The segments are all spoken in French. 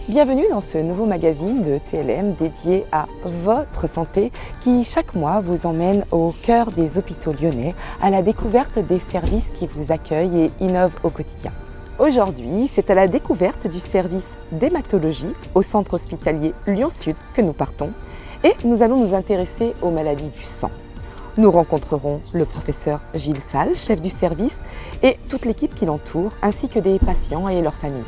Bienvenue dans ce nouveau magazine de TLM dédié à votre santé qui chaque mois vous emmène au cœur des hôpitaux lyonnais à la découverte des services qui vous accueillent et innovent au quotidien. Aujourd'hui, c'est à la découverte du service d'hématologie au centre hospitalier Lyon-Sud que nous partons et nous allons nous intéresser aux maladies du sang. Nous rencontrerons le professeur Gilles Salles, chef du service, et toute l'équipe qui l'entoure, ainsi que des patients et leurs familles.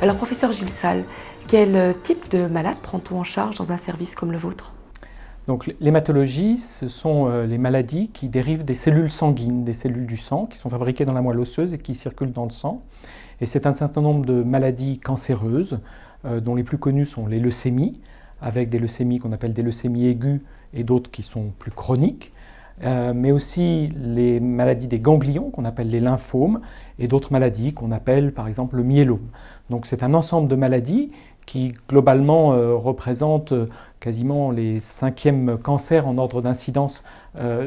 Alors, professeur Gilles Salles, quel type de malade prend-on en charge dans un service comme le vôtre ? Donc, l'hématologie, ce sont les maladies qui dérivent des cellules sanguines, des cellules du sang, qui sont fabriquées dans la moelle osseuse et qui circulent dans le sang. Et c'est un certain nombre de maladies cancéreuses, dont les plus connues sont les leucémies, avec des leucémies qu'on appelle des leucémies aiguës et d'autres qui sont plus chroniques, mais aussi les maladies des ganglions qu'on appelle les lymphomes et d'autres maladies qu'on appelle par exemple le myélome. Donc c'est un ensemble de maladies qui globalement représentent quasiment les 5e cancers en ordre d'incidence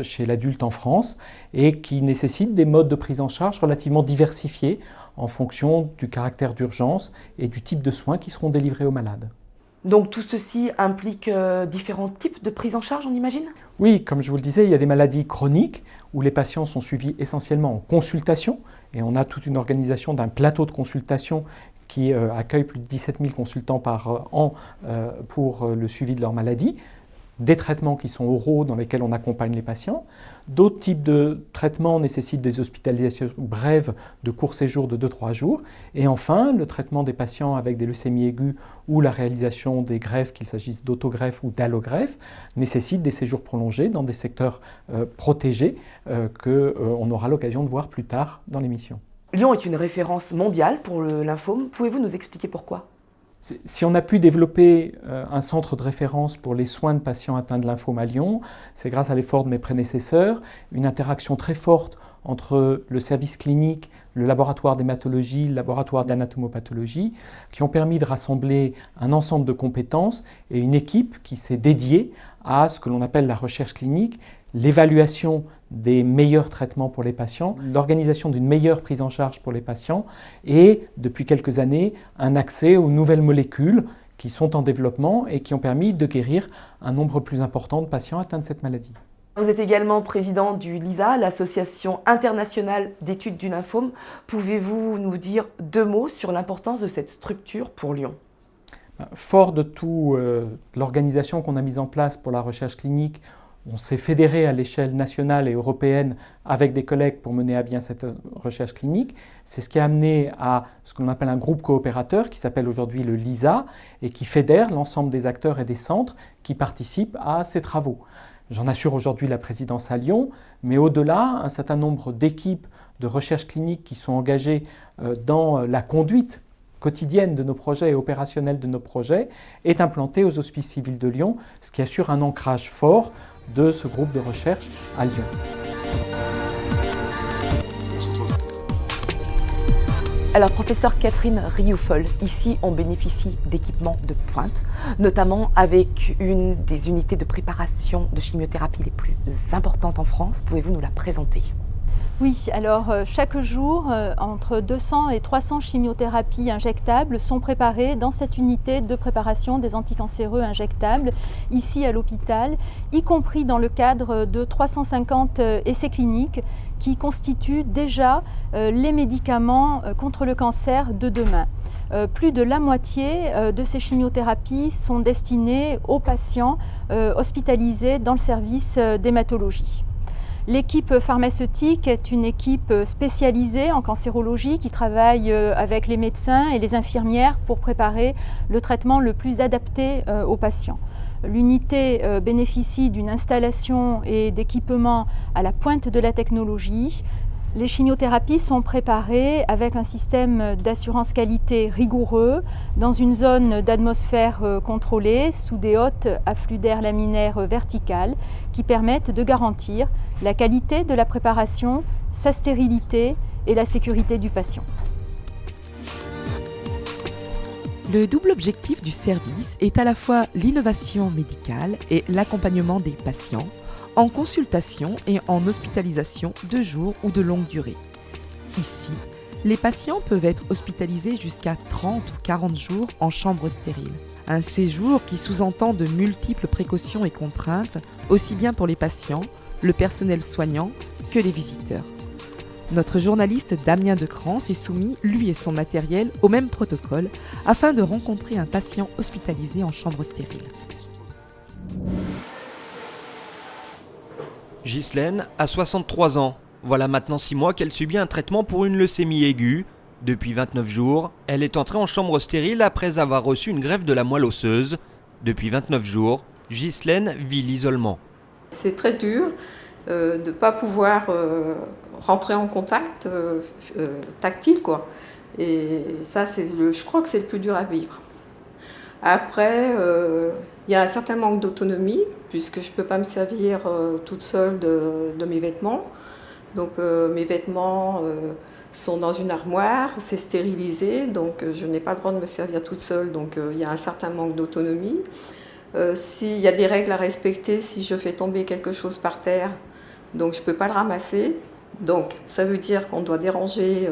chez l'adulte en France et qui nécessitent des modes de prise en charge relativement diversifiés en fonction du caractère d'urgence et du type de soins qui seront délivrés aux malades. Donc tout ceci implique différents types de prise en charge, on imagine ? Oui, comme je vous le disais, il y a des maladies chroniques où les patients sont suivis essentiellement en consultation et on a toute une organisation d'un plateau de consultation qui accueille plus de 17 000 consultants par an pour le suivi de leur maladie. Des traitements qui sont oraux dans lesquels on accompagne les patients. D'autres types de traitements nécessitent des hospitalisations brèves de court séjour de 2-3 jours. Et enfin, le traitement des patients avec des leucémies aiguës ou la réalisation des greffes, qu'il s'agisse d'autogreffes ou d'allogreffes, nécessitent des séjours prolongés dans des secteurs protégés qu'on aura l'occasion de voir plus tard dans l'émission. Lyon est une référence mondiale pour le lymphome. Pouvez-vous nous expliquer pourquoi ? Si on a pu développer un centre de référence pour les soins de patients atteints de lymphome à Lyon, c'est grâce à l'effort de mes prédécesseurs, une interaction très forte entre le service clinique, le laboratoire d'hématologie, le laboratoire d'anatomopathologie, qui ont permis de rassembler un ensemble de compétences et une équipe qui s'est dédiée à ce que l'on appelle la recherche clinique, l'évaluation des meilleurs traitements pour les patients, l'organisation d'une meilleure prise en charge pour les patients et, depuis quelques années, un accès aux nouvelles molécules qui sont en développement et qui ont permis de guérir un nombre plus important de patients atteints de cette maladie. Vous êtes également président du LISA, l'Association internationale d'études du lymphome. Pouvez-vous nous dire 2 mots sur l'importance de cette structure pour Lyon ? Fort de toute l'organisation qu'on a mise en place pour la recherche clinique, on s'est fédéré à l'échelle nationale et européenne avec des collègues pour mener à bien cette recherche clinique. C'est ce qui a amené à ce que l'on appelle un groupe coopérateur qui s'appelle aujourd'hui le LISA et qui fédère l'ensemble des acteurs et des centres qui participent à ces travaux. J'en assure aujourd'hui la présidence à Lyon, mais au-delà, un certain nombre d'équipes de recherche clinique qui sont engagées dans la conduite quotidienne de nos projets et opérationnelle de nos projets est implantée aux Hospices civils de Lyon, ce qui assure un ancrage fort de ce groupe de recherche à Lyon. Alors, professeur Catherine Rioufol, ici on bénéficie d'équipements de pointe, notamment avec une des unités de préparation de chimiothérapie les plus importantes en France. Pouvez-vous nous la présenter ? Oui, alors chaque jour, entre 200 et 300 chimiothérapies injectables sont préparées dans cette unité de préparation des anticancéreux injectables, ici à l'hôpital, y compris dans le cadre de 350 essais cliniques qui constituent déjà les médicaments contre le cancer de demain. Plus de la moitié de ces chimiothérapies sont destinées aux patients hospitalisés dans le service d'hématologie. L'équipe pharmaceutique est une équipe spécialisée en cancérologie qui travaille avec les médecins et les infirmières pour préparer le traitement le plus adapté aux patients. L'unité bénéficie d'une installation et d'équipements à la pointe de la technologie. Les chimiothérapies sont préparées avec un système d'assurance qualité rigoureux dans une zone d'atmosphère contrôlée sous des hautes afflux d'air laminaire verticales qui permettent de garantir la qualité de la préparation, sa stérilité et la sécurité du patient. Le double objectif du service est à la fois l'innovation médicale et l'accompagnement des patients en consultation et en hospitalisation de jour ou de longue durée. Ici, les patients peuvent être hospitalisés jusqu'à 30 ou 40 jours en chambre stérile. Un séjour qui sous-entend de multiples précautions et contraintes, aussi bien pour les patients, le personnel soignant que les visiteurs. Notre journaliste Damien Decran s'est soumis, lui et son matériel, au même protocole afin de rencontrer un patient hospitalisé en chambre stérile. Ghislaine a 63 ans. Voilà maintenant 6 mois qu'elle subit un traitement pour une leucémie aiguë. Depuis 29 jours, elle est entrée en chambre stérile après avoir reçu une greffe de la moelle osseuse. Depuis 29 jours, Ghislaine vit l'isolement. C'est très dur de ne pas pouvoir rentrer en contact tactile, quoi. Et ça, je crois que c'est le plus dur à vivre. Après, il y a un certain manque d'autonomie, puisque je ne peux pas me servir toute seule de mes vêtements. Donc mes vêtements sont dans une armoire, c'est stérilisé, donc je n'ai pas le droit de me servir toute seule, donc il y a un certain manque d'autonomie. S'il y a des règles à respecter, si je fais tomber quelque chose par terre, donc je ne peux pas le ramasser. Donc ça veut dire qu'on doit déranger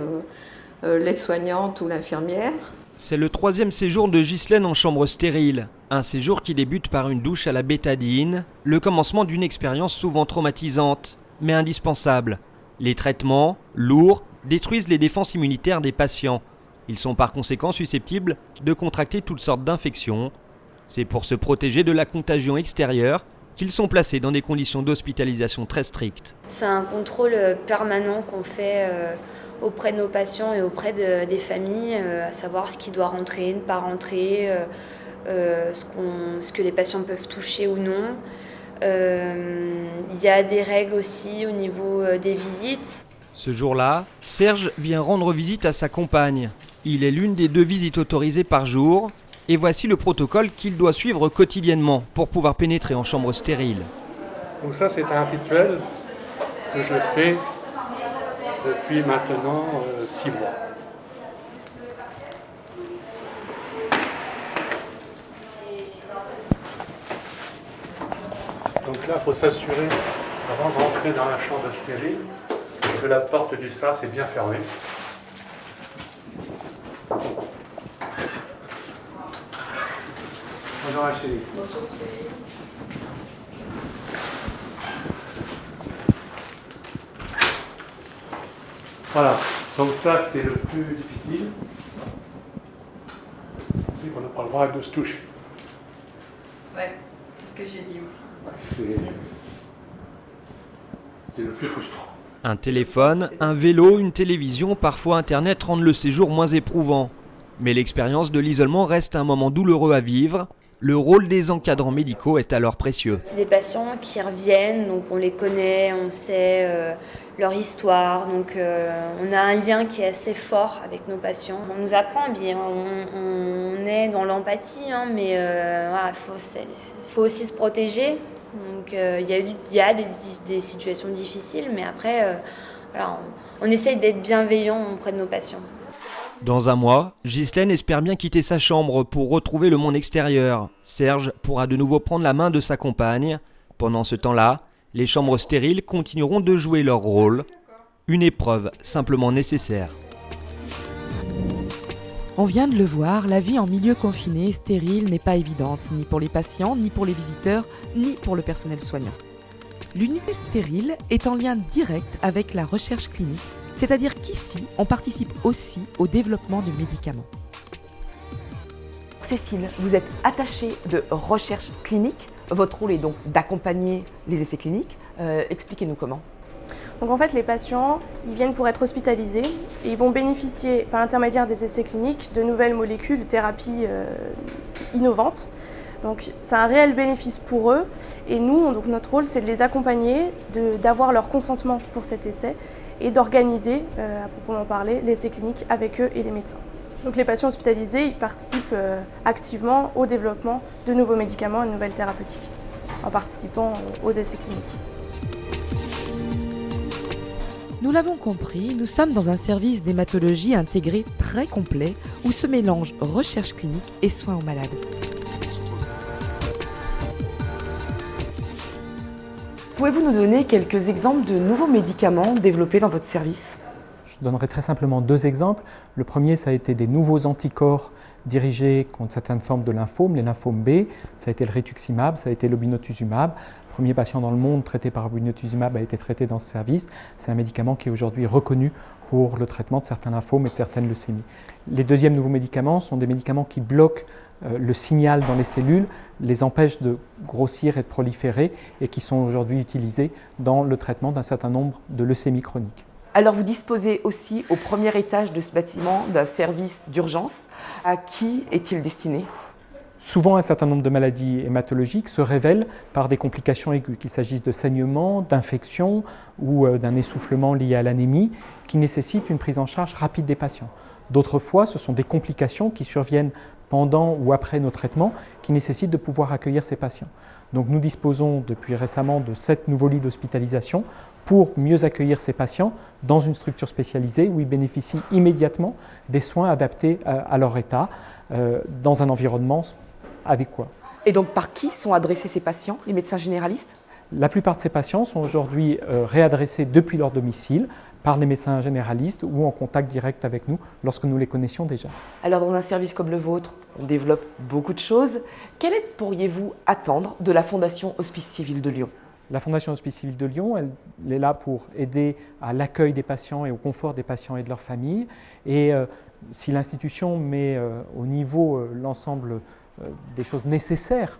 l'aide-soignante ou l'infirmière. C'est le 3e séjour de Ghislaine en chambre stérile. Un séjour qui débute par une douche à la bétadine, le commencement d'une expérience souvent traumatisante, mais indispensable. Les traitements, lourds, détruisent les défenses immunitaires des patients. Ils sont par conséquent susceptibles de contracter toutes sortes d'infections. C'est pour se protéger de la contagion extérieure qu'ils sont placés dans des conditions d'hospitalisation très strictes. C'est un contrôle permanent qu'on fait auprès de nos patients et auprès des familles, à savoir ce qui doit rentrer, ne pas rentrer, ce que les patients peuvent toucher ou non. Il y a des règles aussi au niveau des visites. Ce jour-là, Serge vient rendre visite à sa compagne. Il est l'une des 2 visites autorisées par jour. Et voici le protocole qu'il doit suivre quotidiennement pour pouvoir pénétrer en chambre stérile. Donc ça, c'est un rituel que je fais depuis maintenant 6 mois. Donc là, il faut s'assurer, avant de rentrer dans la chambre stérile, que la porte du sas est bien fermée. Bonjour Achille. Bonjour. Voilà, donc ça c'est le plus difficile. C'est qu'on n'a pas le droit de se toucher. Ouais, c'est ce que j'ai dit aussi. C'est le plus frustrant. Un téléphone, un vélo, une télévision, parfois Internet rendent le séjour moins éprouvant. Mais l'expérience de l'isolement reste un moment douloureux à vivre. Le rôle des encadrants médicaux est alors précieux. C'est des patients qui reviennent, donc on les connaît, on sait leur histoire, donc on a un lien qui est assez fort avec nos patients. On nous apprend bien, on est dans l'empathie, hein, mais voilà, faut aussi se protéger. Donc il y a des situations difficiles, mais après voilà, on essaye d'être bienveillant auprès de nos patients. Dans un mois, Ghislaine espère bien quitter sa chambre pour retrouver le monde extérieur. Serge pourra de nouveau prendre la main de sa compagne. Pendant ce temps-là, les chambres stériles continueront de jouer leur rôle. Une épreuve simplement nécessaire. On vient de le voir, la vie en milieu confiné et stérile n'est pas évidente, ni pour les patients, ni pour les visiteurs, ni pour le personnel soignant. L'unité stérile est en lien direct avec la recherche clinique, c'est-à-dire qu'ici, on participe aussi au développement de médicaments. Cécile, vous êtes attachée de recherche clinique. Votre rôle est donc d'accompagner les essais cliniques. Expliquez-nous comment. Donc en fait, les patients, ils viennent pour être hospitalisés et ils vont bénéficier par l'intermédiaire des essais cliniques de nouvelles molécules, de thérapies innovantes. Donc c'est un réel bénéfice pour eux et nous, donc notre rôle, c'est de les accompagner, d'avoir leur consentement pour cet essai et d'organiser, à proprement parler, l'essai clinique avec eux et les médecins. Donc les patients hospitalisés, ils participent activement au développement de nouveaux médicaments et de nouvelles thérapeutiques en participant aux essais cliniques. Nous l'avons compris, nous sommes dans un service d'hématologie intégré très complet où se mélangent recherche clinique et soins aux malades. Pouvez-vous nous donner quelques exemples de nouveaux médicaments développés dans votre service ? Je donnerai très simplement 2 exemples. Le premier, ça a été des nouveaux anticorps dirigés contre certaines formes de lymphomes, les lymphomes B. Ça a été le rituximab, ça a été l'obinutuzumab. Le premier patient dans le monde traité par obinutuzumab a été traité dans ce service. C'est un médicament qui est aujourd'hui reconnu pour le traitement de certains lymphomes et de certaines leucémies. Les deuxièmes nouveaux médicaments sont des médicaments qui bloquent le signal dans les cellules, les empêchent de grossir et de proliférer et qui sont aujourd'hui utilisés dans le traitement d'un certain nombre de leucémies chroniques. Alors vous disposez aussi au premier étage de ce bâtiment d'un service d'urgence. À qui est-il destiné ? Souvent, un certain nombre de maladies hématologiques se révèlent par des complications aiguës, qu'il s'agisse de saignements, d'infections ou d'un essoufflement lié à l'anémie, qui nécessitent une prise en charge rapide des patients. D'autres fois, ce sont des complications qui surviennent pendant ou après nos traitements, qui nécessitent de pouvoir accueillir ces patients. Donc nous disposons depuis récemment de 7 nouveaux lits d'hospitalisation pour mieux accueillir ces patients dans une structure spécialisée où ils bénéficient immédiatement des soins adaptés à leur état, dans un environnement adéquat. Et donc par qui sont adressés ces patients, les médecins généralistes ? La plupart de ces patients sont aujourd'hui réadressés depuis leur domicile par les médecins généralistes ou en contact direct avec nous lorsque nous les connaissions déjà. Alors dans un service comme le vôtre, on développe beaucoup de choses. Quelle aide pourriez-vous attendre de la Fondation Hospice Civil de Lyon ? La Fondation Hospice Civil de Lyon, elle est là pour aider à l'accueil des patients et au confort des patients et de leurs familles. Et si l'institution met au niveau l'ensemble des choses nécessaires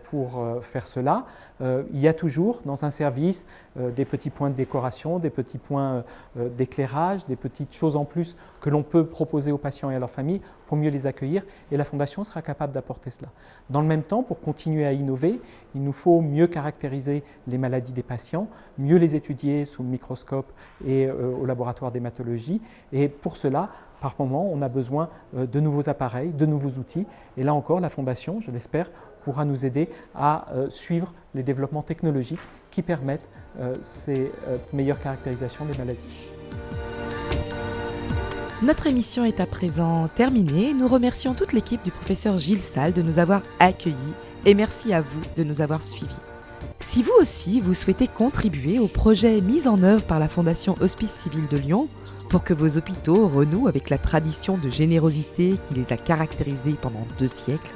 pour faire cela, il y a toujours dans un service des petits points de décoration, des petits points d'éclairage, des petites choses en plus que l'on peut proposer aux patients et à leurs familles pour mieux les accueillir, et la Fondation sera capable d'apporter cela. Dans le même temps, pour continuer à innover, il nous faut mieux caractériser les maladies des patients, mieux les étudier sous le microscope et au laboratoire d'hématologie, et pour cela, par moment, on a besoin de nouveaux appareils, de nouveaux outils. Et là encore, la Fondation, je l'espère, pourra nous aider à suivre les développements technologiques qui permettent ces meilleures caractérisations des maladies. Notre émission est à présent terminée. Nous remercions toute l'équipe du professeur Gilles Salles de nous avoir accueillis et merci à vous de nous avoir suivis. Si vous aussi, vous souhaitez contribuer au projet mis en œuvre par la Fondation Hospice Civil de Lyon pour que vos hôpitaux renouent avec la tradition de générosité qui les a caractérisés pendant 2 siècles,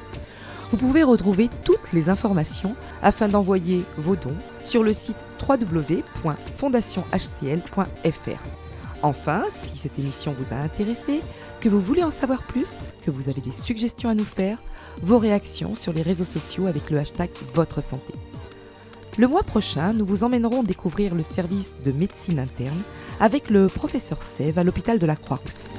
vous pouvez retrouver toutes les informations afin d'envoyer vos dons sur le site www.fondationhcl.fr. Enfin, si cette émission vous a intéressé, que vous voulez en savoir plus, que vous avez des suggestions à nous faire, vos réactions sur les réseaux sociaux avec le hashtag Votre Santé. Le mois prochain, nous vous emmènerons découvrir le service de médecine interne avec le professeur Sève à l'hôpital de la Croix-Rousse.